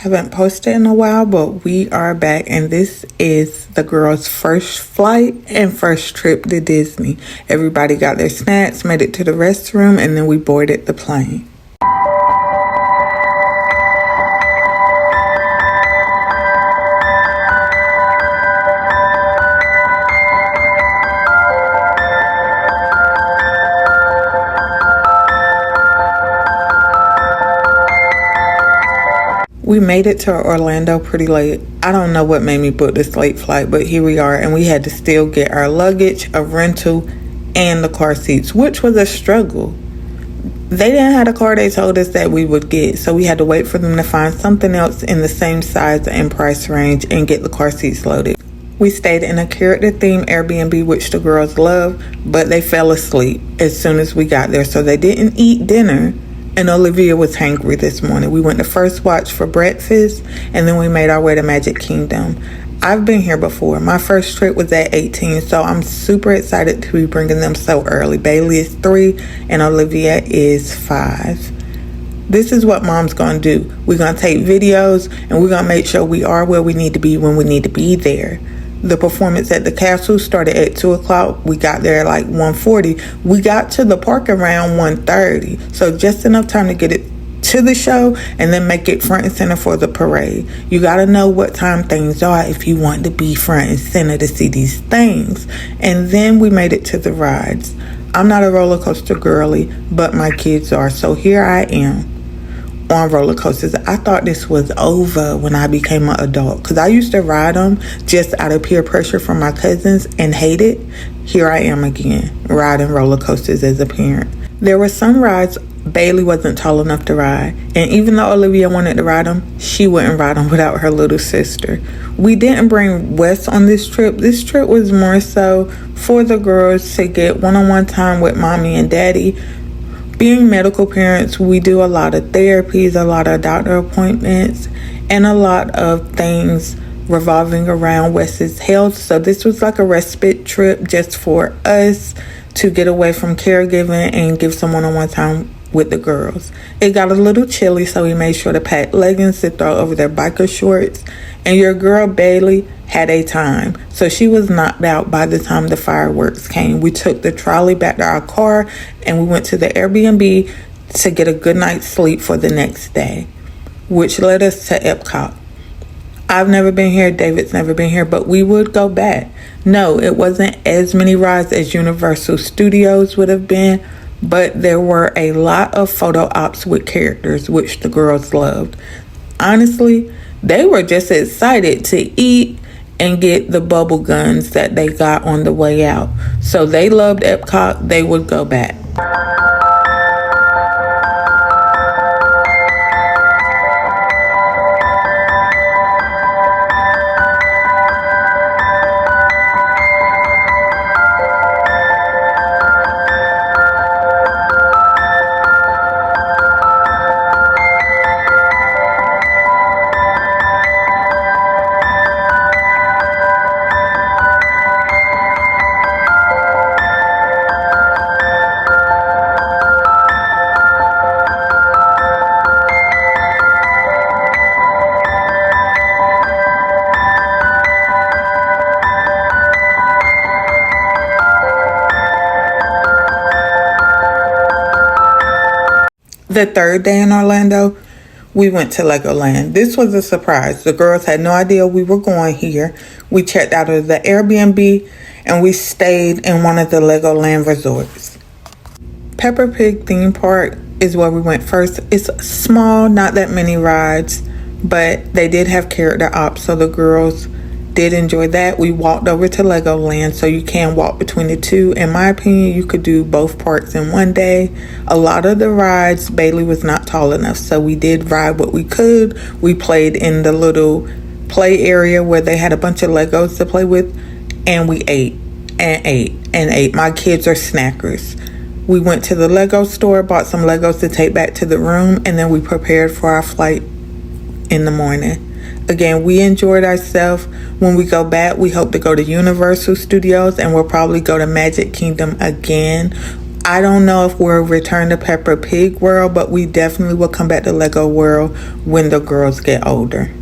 Haven't posted in a while, but we are back, and this is the girls' first flight and first trip to Disney. Everybody got their snacks, made it to the restroom, and then we boarded the plane. We made it to Orlando pretty late. I don't know what made me book this late flight, but here we are, and we had to still get our luggage, a rental, and the car seats, which was a struggle. They didn't have the car they told us that we would get, so we had to wait for them to find something else in the same size and price range and get the car seats loaded. We stayed in a character-themed Airbnb, which the girls love, but they fell asleep as soon as we got there, so they didn't eat dinner. And Olivia was hangry this morning. We went to First Watch for breakfast, and then we made our way to Magic Kingdom. I've been here before. My first trip was at 18, so I'm super excited to be bringing them so early. Bailey is 3, and Olivia is 5. This is what mom's going to do. We're going to take videos, and we're going to make sure we are where we need to be when we need to be there. The performance at the castle started at 2 o'clock. We got there at like 1:40. We got to the park around 1:30. So just enough time to get it to the show and then make it front and center for the parade. You got to know what time things are if you want to be front and center to see these things. And then we made it to the rides. I'm not a roller coaster girly, but my kids are. So here I am on roller coasters. I thought this was over when I became an adult, because I used to ride them just out of peer pressure from my cousins and hate it. Here I am again, riding roller coasters as a parent. There were some rides Bailey wasn't tall enough to ride, and even though Olivia wanted to ride them, she wouldn't ride them without her little sister. We didn't bring Wes on this trip. This trip was more so for the girls to get one-on-one time with mommy and daddy. Being medical parents, we do a lot of therapies, a lot of doctor appointments, and a lot of things revolving around Wes's health. So this was like a respite trip just for us to get away from caregiving and give some one-on-one time with the girls. It got a little chilly, so we made sure to pack leggings to throw over their biker shorts. And your girl Bailey had a time, so she was knocked out by the time the fireworks came. We took the trolley back to our car, and we went to the Airbnb to get a good night's sleep for the next day, which led us to Epcot. I've never been here, David's never been here, but we would go back. No, it wasn't as many rides as Universal Studios would have been, but there were a lot of photo ops with characters, which the girls loved. Honestly, they were just excited to eat and get the bubble guns that they got on the way out. So they loved Epcot. They would go back. The third day in Orlando, we went to Legoland. This was a surprise. The girls had no idea we were going here. We checked out of the Airbnb and we stayed in one of the Legoland resorts. Peppa Pig theme park is where we went first. It's small, not that many rides, but they did have character ops, so the girls did enjoy that. We walked over to Legoland, so you can walk between the two. In my opinion, you could do both parks in one day. A lot of the rides, Bailey was not tall enough, so we did ride what we could. We played in the little play area where they had a bunch of Legos to play with, and we ate and ate and ate. My kids are snackers. We went to the Lego store, bought some Legos to take back to the room, and then we prepared for our flight in the morning. Again, we enjoyed ourselves. When we go back, we hope to go to Universal Studios, and we'll probably go to Magic Kingdom again. I don't know if we'll return to Peppa Pig World, but we definitely will come back to Lego World when the girls get older.